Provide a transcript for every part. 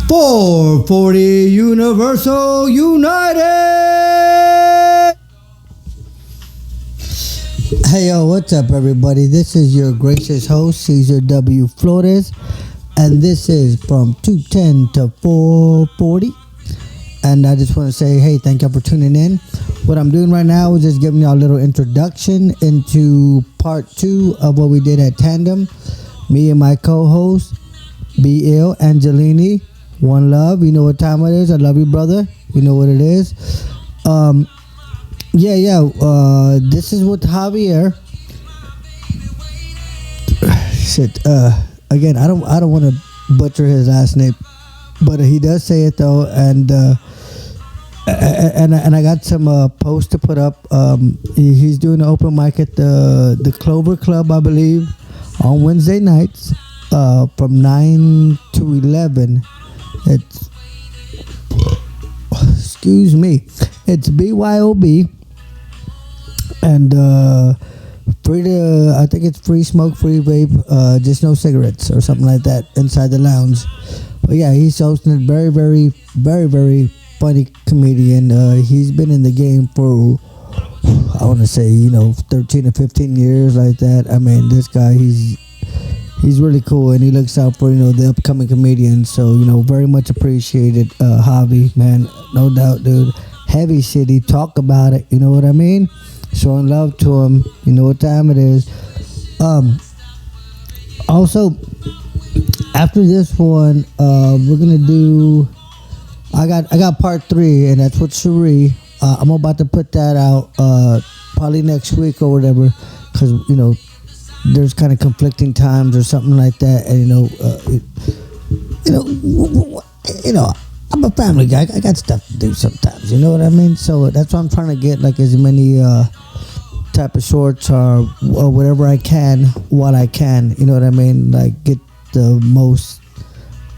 440 Universal United. Hey yo, what's up everybody? This is your gracious host Cesar W. Flores, and this is from 210 to 440. And I just want to say, hey, thank y'all for tuning in. What I'm doing right now is just giving y'all a little introduction into part 2 of what we did at Tandem. Me and my co-host, B.L. Angelini. One love. You know what time it is. I love you, brother. You know what it is. This is with Javier. Shit. Again, I don't want to butcher his last name, but he does say it though, and I got some posts to put up. He's doing an open mic at the Clover Club, I believe, on Wednesday nights, from 9 to 11. It's It's BYOB, and I think it's free smoke, free vape, just no cigarettes or something like that inside the lounge. But yeah, he's hosting it. Very, very, very, very funny comedian. He's been in the game for, I want to say, 13 or 15 years like that. I mean, this guy, he's really cool, and he looks out for, the upcoming comedians. So, very much appreciated, Javi, man. No doubt, dude. Heavy city, talk about it, you know what I mean? Showing love to him, you know what time it is. Also, after this one, we're gonna do, I got part 3, and that's with Cherie. I'm about to put that out, probably next week or whatever, because, there's kind of conflicting times or something like that, and I'm a family guy. I got stuff to do sometimes. You know what I mean? So that's why I'm trying to get like as many type of shorts or whatever I can while I can. You know what I mean? Like get the most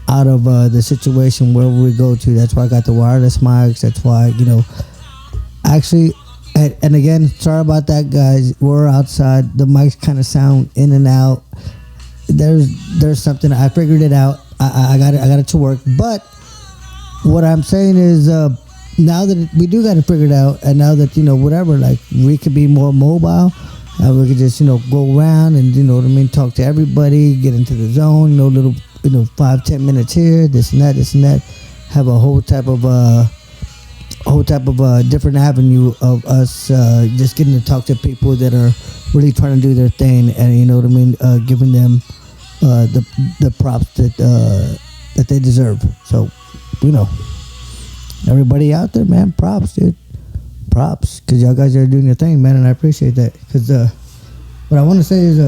out of the situation wherever we go to. That's why I got the wireless mics. That's why actually. And again, sorry about that, guys. We're outside. The mics kind of sound in and out. There's something. I figured it out. I got it to work. But what I'm saying is, now that we do got it figured out, and now that whatever, like we could be more mobile, we could just go around and talk to everybody, get into the zone. Little 5-10 minutes here, this and that, have a whole type of different avenue of us just getting to talk to people that are really trying to do their thing, and giving them the props that they deserve. So everybody out there, man, props, dude, props, because y'all guys are doing your thing, man, and I appreciate that. Because what I want to say is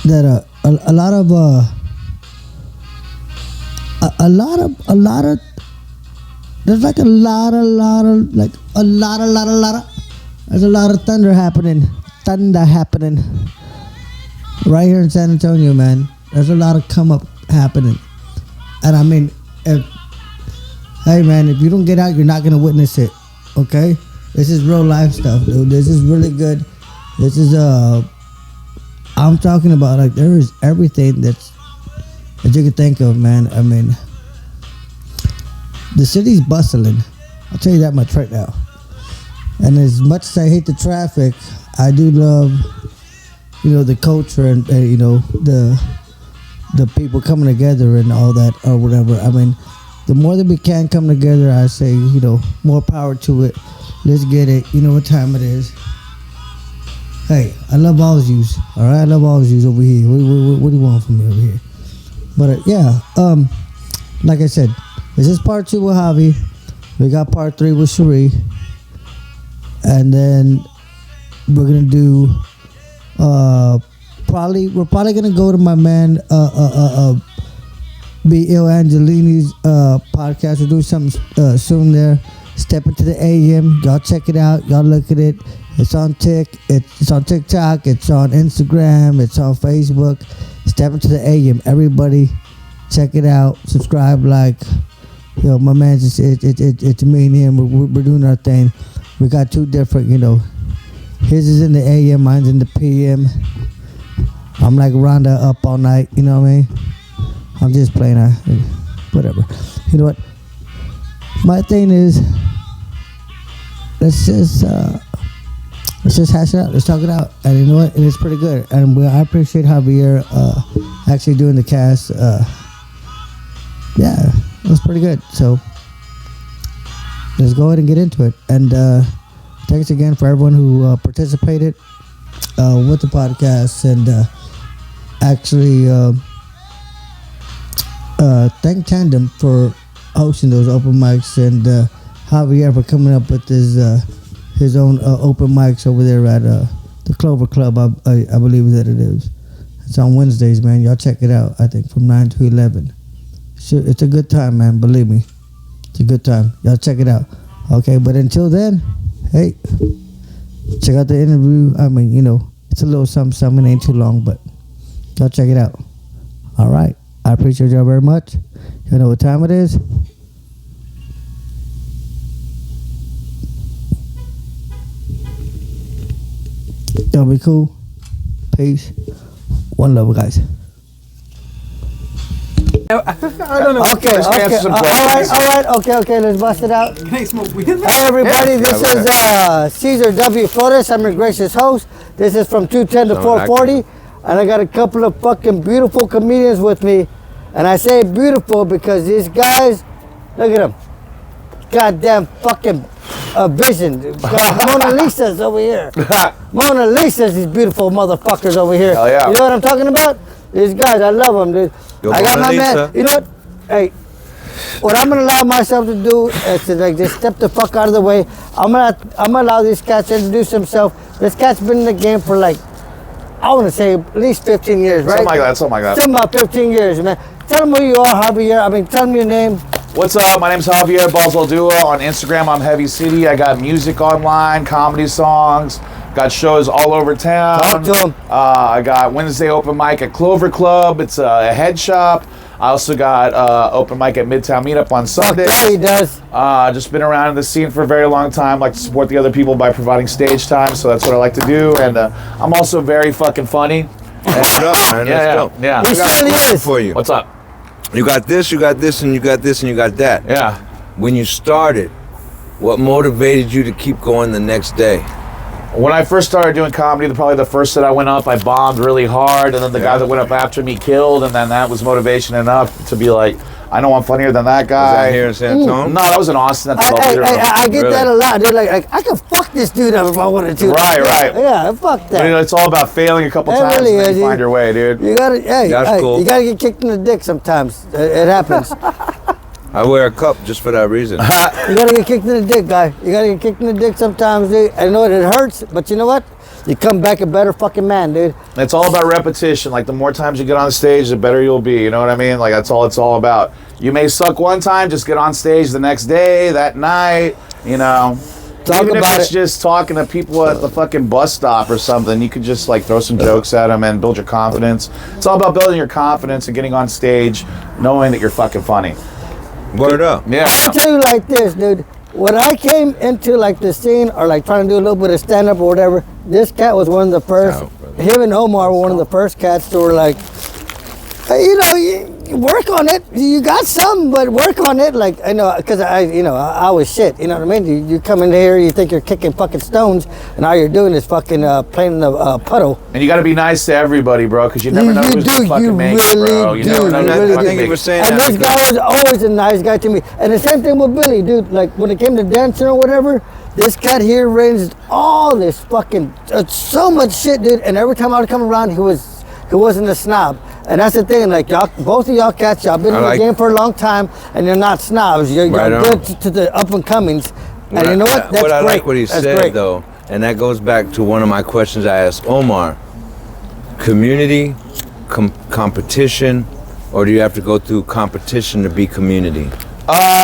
that a lot of there's like a lot of thunder happening right here in San Antonio, man. There's a lot of come up happening, and I mean, hey man, if you don't get out, you're not gonna witness it. Okay, this is real life stuff, dude. This is really good. This is I'm talking about, like, there is everything that you can think of, man. I mean, the city's bustling. I'll tell you that much right now. And as much as I hate the traffic, I do love, the culture and the people coming together and all that or whatever. I mean, the more that we can come together, I say, more power to it. Let's get it. You know what time it is. Hey, I love all yous. All right, I love all yous over here. What do you want from me over here? But like I said, this is part 2 with Javi. We got part 3 with Cherie, and then we're gonna do. We're probably gonna go to my man B.L. Angelini's podcast. We'll do something soon there. Step into the AM. Y'all check it out. Y'all look at it. It's on it's on TikTok, it's on Instagram, it's on Facebook. Step into the AM. Everybody, check it out. Subscribe, like. My man, it's me and him. We're doing our thing. We got 2 different, His is in the AM, mine's in the PM. I'm like Rhonda up all night, you know what I mean? I'm just playing, whatever. You know what? My thing is, let's just hash it out. Let's talk it out. And you know what? And it's pretty good. And I appreciate Javier actually doing the cast. Yeah, it was pretty good. So let's go ahead and get into it. And thanks again for everyone who participated with the podcast. And actually, thank Tandem for hosting those open mics, and Javier for coming up with his own open mics over there at the Clover Club, I believe that it is. It's on Wednesdays, man. Y'all check it out. I think from 9 to 11. It's a good time, man. Believe me, it's a good time. Y'all check it out. Okay, but until then, hey, check out the interview. I mean, you know, it's a little something. It ain't too long, but y'all check it out. All right. I appreciate y'all very much. You know what time it is? Y'all be cool. Peace. One love, guys. I don't know. Okay. All right. Okay. Let's bust it out. Can I smoke weed? Hey, everybody. This is Cesar W. Flores. I'm your gracious host. This is from 210 to 440. And I got a couple of fucking beautiful comedians with me. And I say beautiful because these guys, look at them. Goddamn fucking vision. Mona Lisa's over here. Mona Lisa's, these beautiful motherfuckers over here. Hell yeah. You know what I'm talking about? These guys, I love them, dude. I got my man. You know what? Hey, what I'm gonna allow myself to do is to like just step the fuck out of the way. I'm gonna allow these cats to introduce themselves. This cat's been in the game for like, I want to say at least 15 years, right? Something like that. Something about 15 years, man. Tell them who you are, Javier. I mean, tell them your name. What's up? My name's Javier Balzaldua. On Instagram, I'm Heavy City. I got music online, comedy songs, got shows all over town. Talk to them. I got Wednesday open mic at Clover Club. It's a head shop. I also got open mic at Midtown Meetup on Sundays. Yeah, he does. Just been around in the scene for a very long time. Like to support the other people by providing stage time, so that's what I like to do. And I'm also very fucking funny. What up, man? Let's go. Yeah. He certainly is. For you. What's up? You got this, you got this, and you got this, and you got that. Yeah. When you started, what motivated you to keep going the next day? When I first started doing comedy, probably the first set I went up, I bombed really hard, and then the guy that went up after me killed, and then that was motivation enough to be like, I know I'm funnier than that guy. Was that here in San Antonio? No, that was in Austin. At the I get that a lot. They're like, I can fuck this dude up if I wanted to. Right. Yeah, fuck that. But, you know, it's all about failing a couple times really and then is, you find your way, dude. You gotta, Cool. you gotta get kicked in the dick sometimes. It happens. I wear a cup just for that reason. You gotta get kicked in the dick, guy. You gotta get kicked in the dick sometimes, dude. I know it hurts, but you know what? You come back a better fucking man, dude. It's all about repetition. Like, the more times you get on stage, the better you'll be. You know what I mean? Like, that's all it's all about. You may suck one time, just get on stage the next day, that night, you know. Even if it's just talking to people at the fucking bus stop or something, you could just, like, throw some jokes at them and build your confidence. It's all about building your confidence and getting on stage knowing that you're fucking funny. Word up. Yeah. I'll tell you like this, dude. When I came into like the scene or like trying to do a little bit of stand up or whatever, this cat was one of the first. Him and Omar were one of the first cats to were like, hey, you know, you work on it. You got some, but work on it. Like, I know, because I was shit. You know what I mean? You come in here, you think you're kicking fucking stones, and all you're doing is fucking playing in the puddle. And you got to be nice to everybody, bro, because you never know who's going to fucking make it, bro. You never know who's going to make it. And this guy was always a nice guy to me. And the same thing with Billy, dude. Like, when it came to dancing or whatever, this cat here arranged all this fucking, so much shit, dude. And every time I would come around, he wasn't a snob. And that's the thing, like, y'all, both of y'all cats, y'all been in the game for a long time, and you're not snobs. You're good to the up and comings. And you know what? That's what I great. like what he said, though, and that goes back to one of my questions I asked Omar. Community, competition, or do you have to go through competition to be community?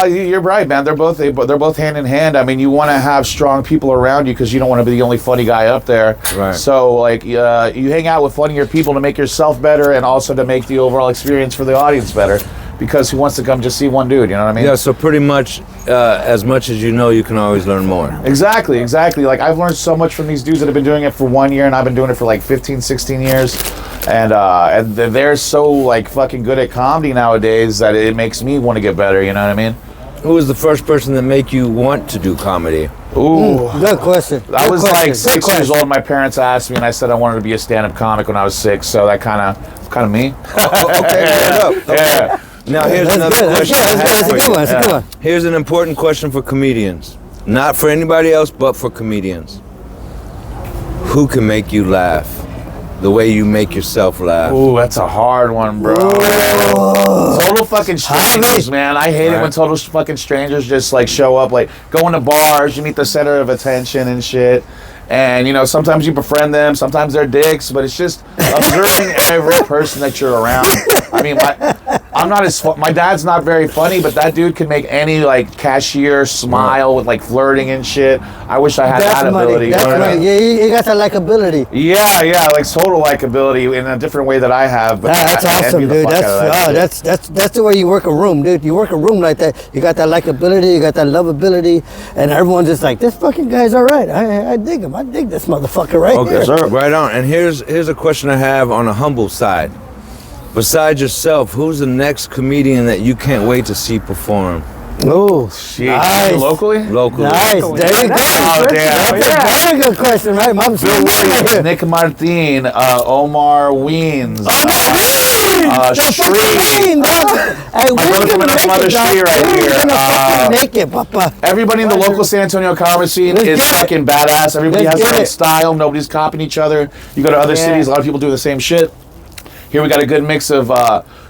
You're right, man. They're both hand in hand. I mean, you want to have strong people around you because you don't want to be the only funny guy up there. Right. So, like, you hang out with funnier people to make yourself better and also to make the overall experience for the audience better. because who wants to come just see one dude? You know what I mean? Yeah, so pretty much, as much as you know, you can always learn more. Exactly. Like, I've learned so much from these dudes that have been doing it for 1 year, and I've been doing it for like 15, 16 years. And they're so like fucking good at comedy nowadays that it makes me want to get better. You know what I mean? Who was the first person that make you want to do comedy? Ooh. Good question. I was like 6 years old. My parents asked me, and I said I wanted to be a stand-up comic when I was 6. So that kind of me. Okay. Yeah. Now here's another question. That's a good one. That's a good one. Here's an important question for comedians. Not for anybody else, but for comedians. Who can make you laugh the way you make yourself laugh? Ooh, that's a hard one, bro. Total fucking strangers, man. I hate it when total fucking strangers just like show up, like going to bars, you meet the center of attention and shit. And, you know, sometimes you befriend them, sometimes they're dicks, but it's just observing every person that you're around. I mean, my dad's not very funny, but that dude can make any, like, cashier smile with, like, flirting and shit. I wish I had that ability. That's right. Yeah, you got that likability. Yeah, like total likability in a different way that I have. But That's awesome, dude. That's the way you work a room, dude. You work a room like that. You got that likability, you got that lovability, and everyone's just like, this fucking guy's all right. I dig him. I dig this motherfucker right here. Okay, sir. Right on. And here's a question I have on a humble side. Besides yourself, who's the next comedian that you can't wait to see perform? Oh, Nice. Locally? Locally. Nice. There you go. Oh, damn. That's a very good question, right? Mom's Nick Martin, Omar Weens, Shree. Hey, My brother from another Shree right here. Make it, Papa. Everybody in the local San Antonio comedy scene is fucking badass. Everybody has their own style. Nobody's copying each other. You go to other cities, a lot of people do the same shit. Here we got a good mix of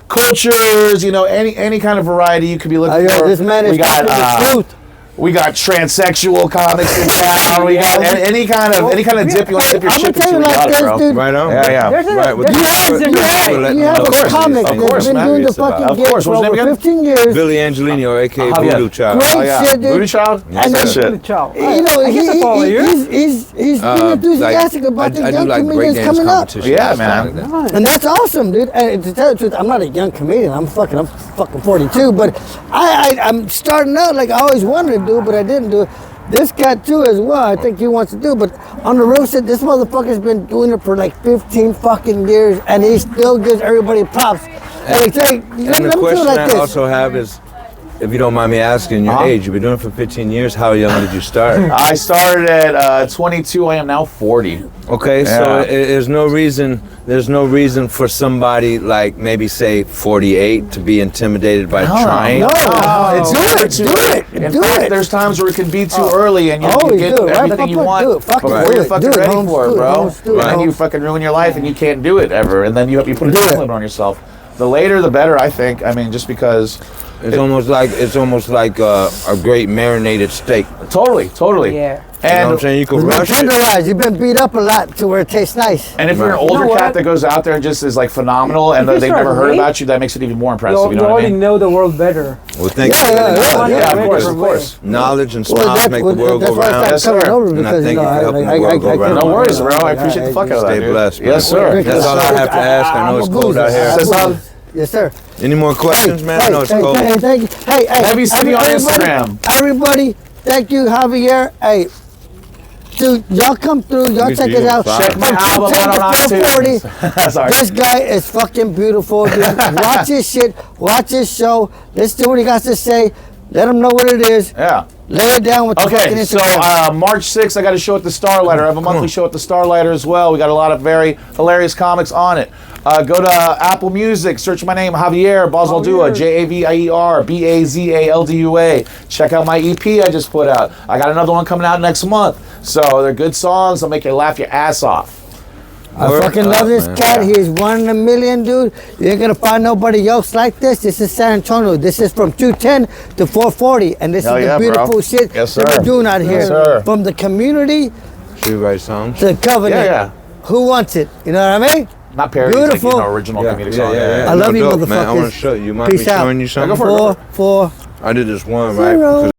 cultures, you know, any kind of variety you could be looking for. This man is the truth. We got transsexual comics in town. We got any kind of dip you want to dip your I'm shit gonna tell you into. like this, dude. Right on. Yeah. Right. You have a comic that's been doing the fucking gig for over 15 years. Billy Angelini, or a.k.a. Javier. Voodoo Child. Great shit, dude. Voodoo Child? And That shit. You know, he's being enthusiastic about the young comedians coming up. Yeah, man. And that's awesome, dude. And to tell you the truth, I'm not a young comedian. I'm fucking 42, but I'm starting out like I always wanted to do, but I didn't do it. This cat too as well, I think he wants to do, but on the real shit, this motherfucker's been doing it for like 15 fucking years, and he still gives everybody props. And the question I also have is, if you don't mind me asking, your age. You've been doing it for 15 years. How young did you start? I started at 22. I am now 40. Okay, so there's no reason for somebody like maybe say 48 to be intimidated by trying. No, it's do it. In fact, there's times where it can be too early and you get everything you want before you're fucking ready for it, bro. And you fucking ruin your life and you can't do it ever. And then you put a time limit on yourself. The later, the better, I think. I mean, just because it's almost like a great marinated steak. Totally. Yeah. And you know what I'm saying? You can rush it. Tenderized. You've been beat up a lot to where it tastes nice. And if you're an older cat that goes out there and just is like phenomenal and they've never heard about you, that makes it even more impressive. You know what I already mean? know the world better. Well, thank you. Yeah, of course. Knowledge and smiles make the world go round. Yes, sir. And I thank you for helping the world go round. No worries, bro. I appreciate the fuck out of that, Stay dude. blessed, man. Yes, sir. That's all I have to ask. I know it's cold out here. Yes, sir. Any more questions, man? I know it's cold. Thank you. Hey, Heavy City on Instagram. Everybody, thank you, Javier. Hey, dude, y'all come through. Y'all check it out. Check my album out on iTunes. Sorry. This guy is fucking beautiful, dude. Watch his shit. Watch his show. Listen to what he got to say. Let him know what it is. Yeah. Lay it down with the fucking Instagram. So March 6th, I got a show at the Starlighter. I have a monthly show at the Starlighter as well. We got a lot of very hilarious comics on it. Go to Apple Music, search my name, Javier Bazaldua, Javier Bazaldua. Check out my EP I just put out. I got another one coming out next month. So they're good songs. They'll make you laugh your ass off. I fucking love this cat. He's 1 in a million, dude. You ain't gonna find nobody else like this. This is San Antonio. This is from 210 to 440, and this is the beautiful shit that we're doing out here. From the community She writes songs to the covenant. Who wants it? You know what I mean? Not parodies, Beautiful. like, original comedic song. I love you, dope, motherfuckers. man. I want to show you. You mind Peace me out. showing you something? 4, 4. I did this one, 0. right?